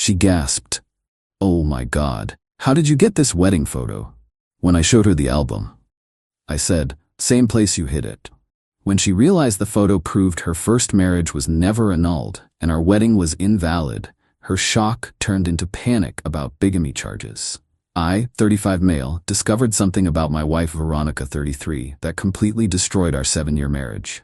She gasped. "Oh my God, how did you get this wedding photo?" When I showed her the album, I said, "Same place you hid it." When she realized the photo proved her first marriage was never annulled and our wedding was invalid, her shock turned into panic about bigamy charges. I, 35 male, discovered something about my wife Veronica, 33, that completely destroyed our 7-year marriage.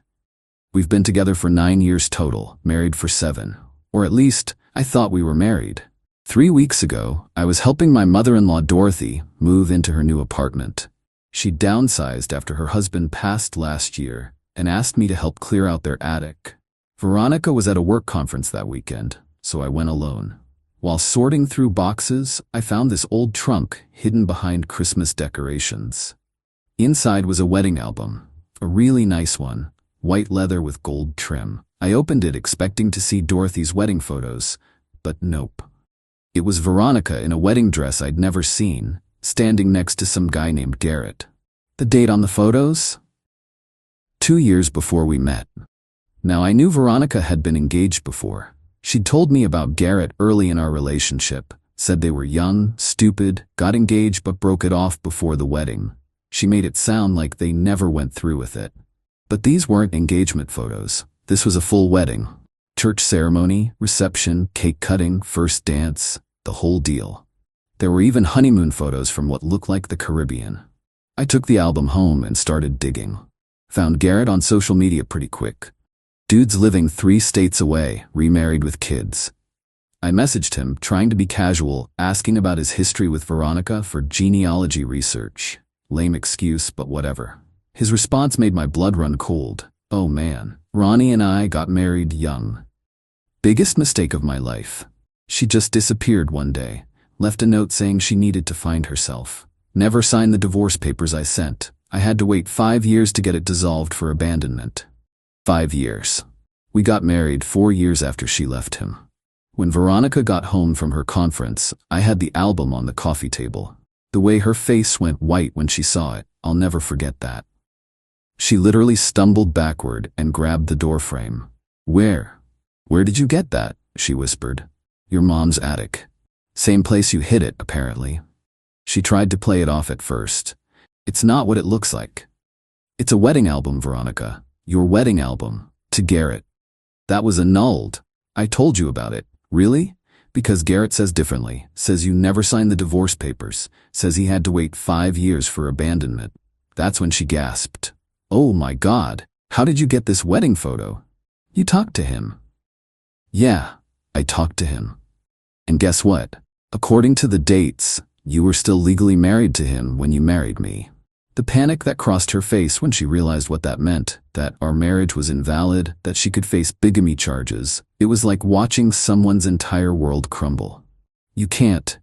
We've been together for 9 years total, married for 7. Or at least, I thought we were married. 3 weeks ago, I was helping my mother-in-law Dorothy move into her new apartment. She downsized after her husband passed last year and asked me to help clear out their attic. Veronica was at a work conference that weekend, so I went alone. While sorting through boxes, I found this old trunk hidden behind Christmas decorations. Inside was a wedding album, a really nice one, white leather with gold trim. I opened it expecting to see Dorothy's wedding photos, but nope. It was Veronica in a wedding dress I'd never seen, standing next to some guy named Garrett. The date on the photos? 2 years before we met. Now I knew Veronica had been engaged before. She'd told me about Garrett early in our relationship, said they were young, stupid, got engaged but broke it off before the wedding. She made it sound like they never went through with it. But these weren't engagement photos. This was a full wedding. Church ceremony, reception, cake cutting, first dance, the whole deal. There were even honeymoon photos from what looked like the Caribbean. I took the album home and started digging. Found Garrett on social media pretty quick. Dude's living 3 states away, remarried with kids. I messaged him, trying to be casual, asking about his history with Veronica for genealogy research. Lame excuse, but whatever. His response made my blood run cold. Oh man, Ronnie and I got married young. Biggest mistake of my life. She just disappeared one day, left a note saying she needed to find herself. Never signed the divorce papers I sent. I had to wait 5 years to get it dissolved for abandonment. 5 years. We got married 4 years after she left him. When Veronica got home from her conference, I had the album on the coffee table. The way her face went white when she saw it, I'll never forget that. She literally stumbled backward and grabbed the doorframe. Where did you get that?" she whispered. "Your mom's attic. Same place you hid it, apparently." She tried to play it off at first. "It's not what it looks like. It's a wedding album, Veronica. Your wedding album. To Garrett. That was annulled. I told you about it." "Really?" "Because Garrett says differently. Says you never signed the divorce papers. Says he had to wait 5 years for abandonment." That's when she gasped. "Oh my God, how did you get this wedding photo?" "You talked to him." "Yeah, I talked to him. And guess what? According to the dates, you were still legally married to him when you married me." The panic that crossed her face when she realized what that meant, that our marriage was invalid, that she could face bigamy charges, it was like watching someone's entire world crumble. You can't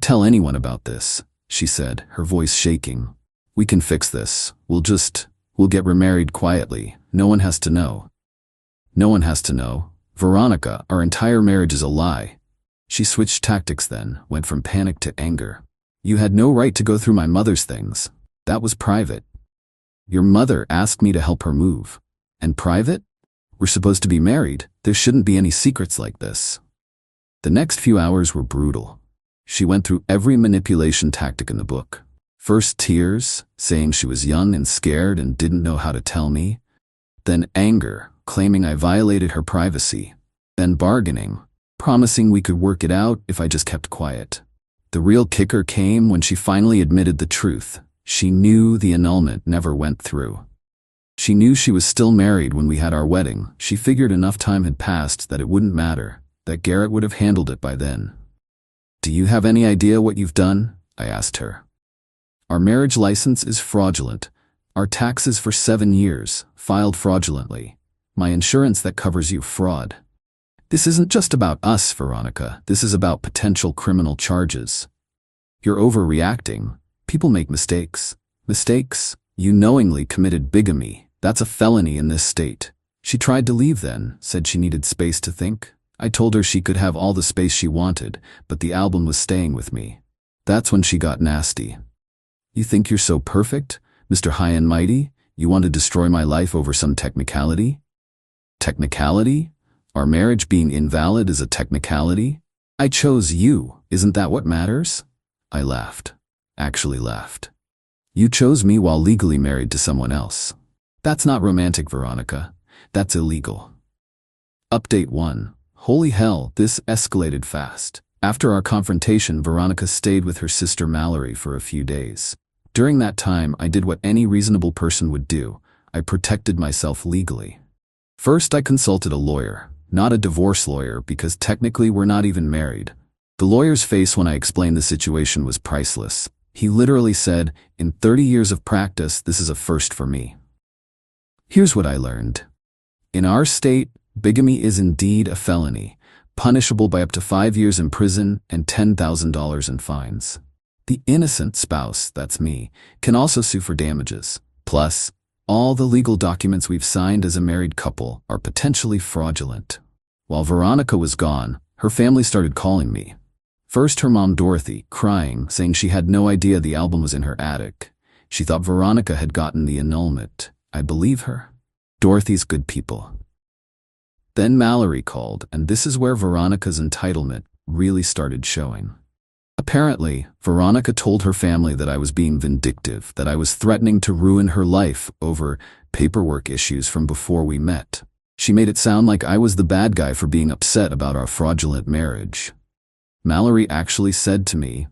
tell anyone about this," she said, her voice shaking. "We can fix this. We'll get remarried quietly. No one has to know." "No one has to know. Veronica, our entire marriage is a lie." She switched tactics then, went from panic to anger. "You had no right to go through my mother's things. That was private. Your mother asked me to help her move. And private? We're supposed to be married. There shouldn't be any secrets like this." The next few hours were brutal. She went through every manipulation tactic in the book. First tears, saying she was young and scared and didn't know how to tell me. Then anger, claiming I violated her privacy. Then bargaining, promising we could work it out if I just kept quiet. The real kicker came when she finally admitted the truth. She knew the annulment never went through. She knew she was still married when we had our wedding. She figured enough time had passed that it wouldn't matter, that Garrett would have handled it by then. "Do you have any idea what you've done?" I asked her. "Our marriage license is fraudulent. Our taxes for 7 years, filed fraudulently. My insurance that covers you, fraud. This isn't just about us, Veronica. This is about potential criminal charges. You're overreacting. People make mistakes. Mistakes? You knowingly committed bigamy. That's a felony in this state." She tried to leave then, said she needed space to think. I told her she could have all the space she wanted, but the album was staying with me. That's when she got nasty. "You think you're so perfect, Mr. High and Mighty? You want to destroy my life over some technicality?" "Technicality? Our marriage being invalid is a technicality?" I chose you. Isn't that what matters? I laughed. Actually laughed. You chose me while legally married to someone else. That's not romantic, Veronica. That's illegal. Update 1. Holy hell, this escalated fast. After our confrontation, Veronica stayed with her sister Mallory for a few days. During that time, I did what any reasonable person would do. I protected myself legally. First, I consulted a lawyer, not a divorce lawyer, because technically we're not even married. The lawyer's face when I explained the situation was priceless. He literally said, "In 30 years of practice, this is a first for me." Here's what I learned. In our state, bigamy is indeed a felony, punishable by up to 5 years in prison and $10,000 in fines. The innocent spouse, that's me, can also sue for damages. Plus, all the legal documents we've signed as a married couple are potentially fraudulent. While Veronica was gone, her family started calling me. First, her mom Dorothy, crying, saying she had no idea the album was in her attic. She thought Veronica had gotten the annulment. I believe her. Dorothy's good people. Then Mallory called, and this is where Veronica's entitlement really started showing. Apparently, Veronica told her family that I was being vindictive, that I was threatening to ruin her life over paperwork issues from before we met. She made it sound like I was the bad guy for being upset about our fraudulent marriage. Mallory actually said to me,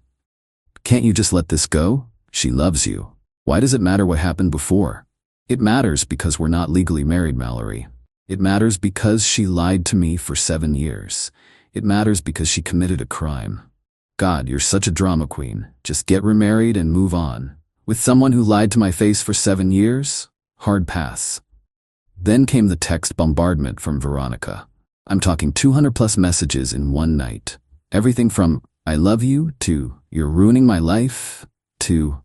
"Can't you just let this go? She loves you. Why does it matter what happened before?" It matters because we're not legally married, Mallory. It matters because she lied to me for 7 years. It matters because she committed a crime. God, you're such a drama queen. Just get remarried and move on. With someone who lied to my face for 7 years? Hard pass. Then came the text bombardment from Veronica. I'm talking 200 plus messages in one night. Everything from, "I love you," to, "You're ruining my life," to,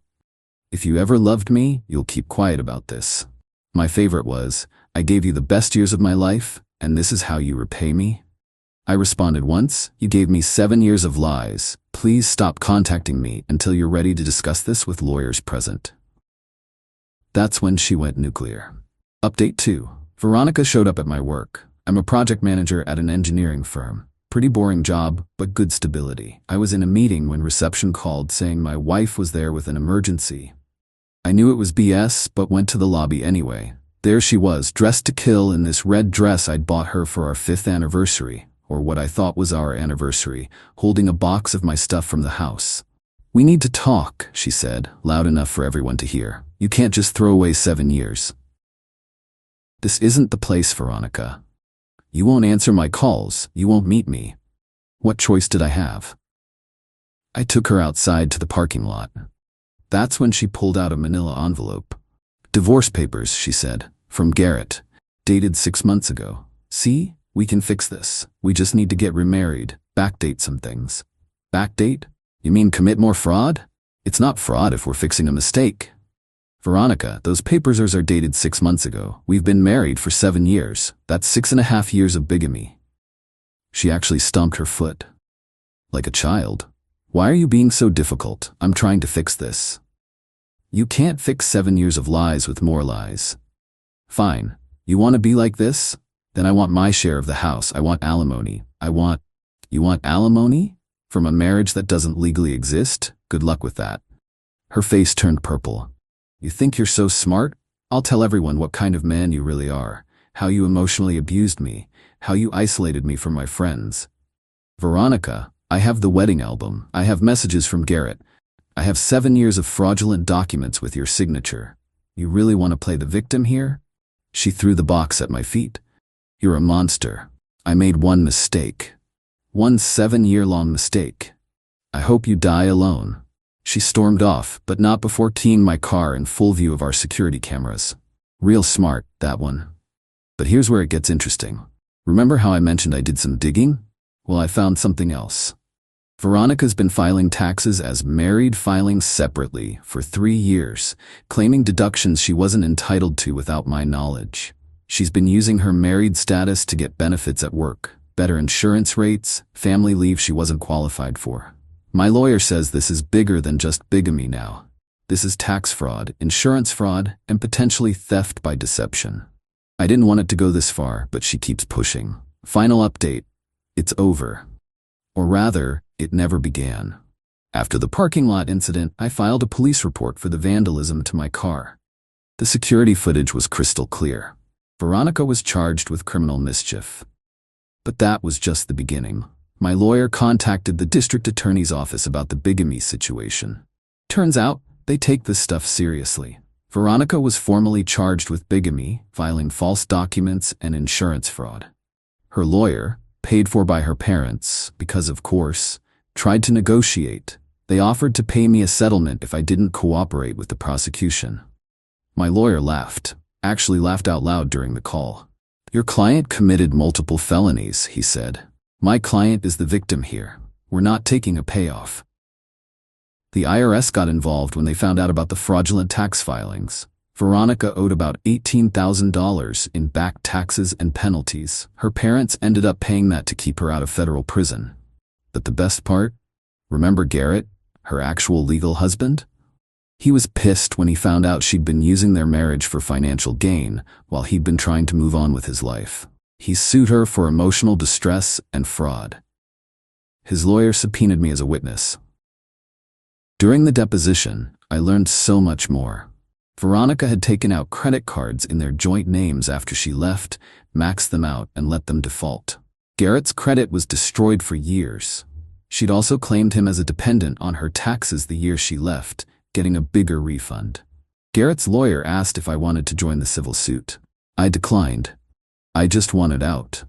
"If you ever loved me, you'll keep quiet about this." My favorite was, "I gave you the best years of my life, and this is how you repay me?" I responded once, "You gave me 7 years of lies. Please stop contacting me until you're ready to discuss this with lawyers present." That's when she went nuclear. Update 2. Veronica showed up at my work. I'm a project manager at an engineering firm. Pretty boring job, but good stability. I was in a meeting when reception called saying my wife was there with an emergency. I knew it was BS, but went to the lobby anyway. There she was, dressed to kill in this red dress I'd bought her for our 5th anniversary, or what I thought was our anniversary, holding a box of my stuff from the house. "We need to talk," she said, loud enough for everyone to hear. "You can't just throw away 7 years. This isn't the place, Veronica. You won't answer my calls, you won't meet me. What choice did I have?" I took her outside to the parking lot. That's when she pulled out a manila envelope. "Divorce papers," she said, "from Garrett, dated 6 months ago. See, we can fix this. We just need to get remarried, backdate some things." Backdate? You mean commit more fraud? It's not fraud if we're fixing a mistake. Veronica, those papers are dated 6 months ago. We've been married for 7 years. That's 6.5 years of bigamy. She actually stomped her foot. Like a child. "Why are you being so difficult? I'm trying to fix this." You can't fix 7 years of lies with more lies. Fine. You want to be like this? Then I want my share of the house. I want alimony. You want alimony? From a marriage that doesn't legally exist? Good luck with that. Her face turned purple. "You think you're so smart? I'll tell everyone what kind of man you really are, how you emotionally abused me, how you isolated me from my friends. Veronica, I have the wedding album. I have messages from Garrett. I have 7 years of fraudulent documents with your signature. You really want to play the victim here?" She threw the box at my feet. "You're a monster. I made one mistake. One 7-year-long mistake. I hope you die alone." She stormed off, but not before keying my car in full view of our security cameras. Real smart, that one. But here's where it gets interesting. Remember how I mentioned I did some digging? Well, I found something else. Veronica's been filing taxes as married, filing separately for 3 years, claiming deductions she wasn't entitled to without my knowledge. She's been using her married status to get benefits at work, better insurance rates, family leave she wasn't qualified for. My lawyer says this is bigger than just bigamy now. This is tax fraud, insurance fraud, and potentially theft by deception. I didn't want it to go this far, but she keeps pushing. Final update. It's over. Or rather, it never began. After the parking lot incident, I filed a police report for the vandalism to my car. The security footage was crystal clear. Veronica was charged with criminal mischief. But that was just the beginning. My lawyer contacted the district attorney's office about the bigamy situation. Turns out, they take this stuff seriously. Veronica was formally charged with bigamy, filing false documents, and insurance fraud. Her lawyer, paid for by her parents, because of course, tried to negotiate. They offered to pay me a settlement if I didn't cooperate with the prosecution. My lawyer laughed, actually laughed out loud during the call. "Your client committed multiple felonies," he said. "My client is the victim here. We're not taking a payoff." The IRS got involved when they found out about the fraudulent tax filings. Veronica owed about $18,000 in back taxes and penalties. Her parents ended up paying that to keep her out of federal prison. But the best part? Remember Garrett, her actual legal husband? He was pissed when he found out she'd been using their marriage for financial gain while he'd been trying to move on with his life. He sued her for emotional distress and fraud. His lawyer subpoenaed me as a witness. During the deposition, I learned so much more. Veronica had taken out credit cards in their joint names after she left, maxed them out, and let them default. Garrett's credit was destroyed for years. She'd also claimed him as a dependent on her taxes the year she left, getting a bigger refund. Garrett's lawyer asked if I wanted to join the civil suit. I declined. I just wanted out.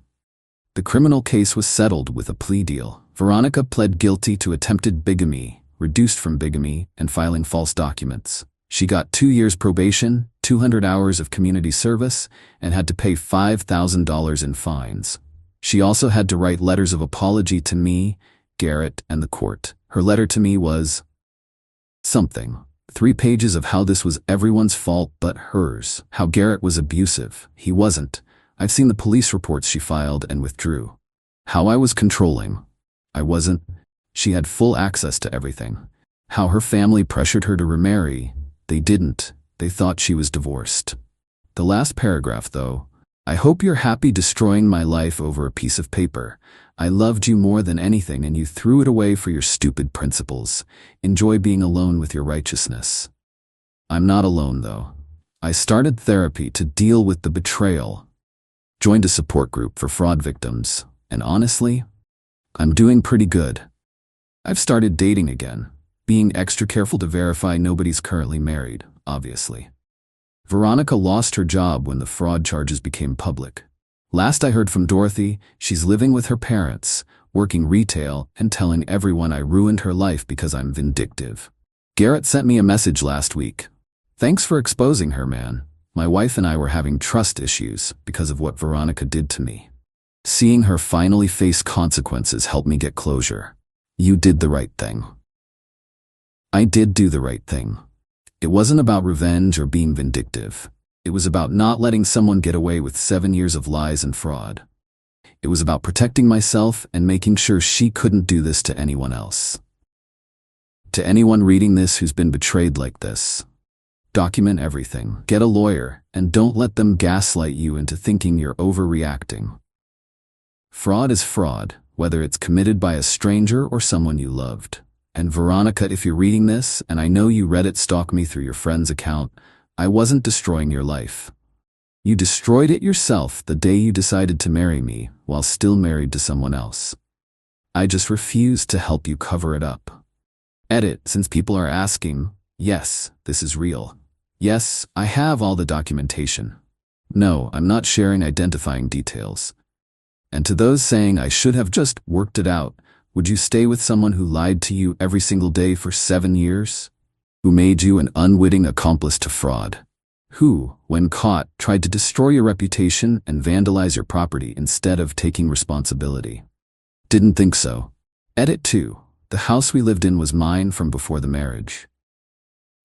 The criminal case was settled with a plea deal. Veronica pled guilty to attempted bigamy, reduced from bigamy, and filing false documents. She got 2 years probation, 200 hours of community service, and had to pay $5,000 in fines. She also had to write letters of apology to me, Garrett, and the court. Her letter to me was something. 3 pages of how this was everyone's fault but hers. How Garrett was abusive. He wasn't. I've seen the police reports she filed and withdrew. How I was controlling. I wasn't. She had full access to everything. How her family pressured her to remarry. They didn't. They thought she was divorced. The last paragraph, though. "I hope you're happy destroying my life over a piece of paper. I loved you more than anything and you threw it away for your stupid principles. Enjoy being alone with your righteousness." I'm not alone, though. I started therapy to deal with the betrayal. Joined a support group for fraud victims. And honestly, I'm doing pretty good. I've started dating again. Being extra careful to verify nobody's currently married, obviously. Veronica lost her job when the fraud charges became public. Last I heard from Dorothy, she's living with her parents, working retail, and telling everyone I ruined her life because I'm vindictive. Garrett sent me a message last week. "Thanks for exposing her, man. My wife and I were having trust issues because of what Veronica did to me. Seeing her finally face consequences helped me get closure. You did the right thing." I did do the right thing. It wasn't about revenge or being vindictive. It was about not letting someone get away with 7 years of lies and fraud. It was about protecting myself and making sure she couldn't do this to anyone else. To anyone reading this who's been betrayed like this, document everything, get a lawyer, and don't let them gaslight you into thinking you're overreacting. Fraud is fraud, whether it's committed by a stranger or someone you loved. And Veronica, if you're reading this, and I know you Reddit stalk me through your friend's account, I wasn't destroying your life. You destroyed it yourself the day you decided to marry me while still married to someone else. I just refused to help you cover it up. Edit, since people are asking, yes, this is real. Yes, I have all the documentation. No, I'm not sharing identifying details. And to those saying I should have just worked it out, would you stay with someone who lied to you every single day for 7 years? Who made you an unwitting accomplice to fraud? Who, when caught, tried to destroy your reputation and vandalize your property instead of taking responsibility? Didn't think so. Edit 2. The house we lived in was mine from before the marriage.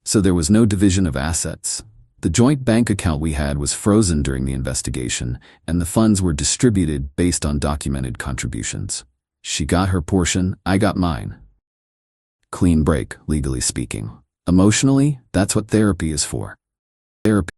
So there was no division of assets. The joint bank account we had was frozen during the investigation, and the funds were distributed based on documented contributions. She got her portion, I got mine. Clean break, legally speaking. Emotionally, that's what therapy is for. Therapy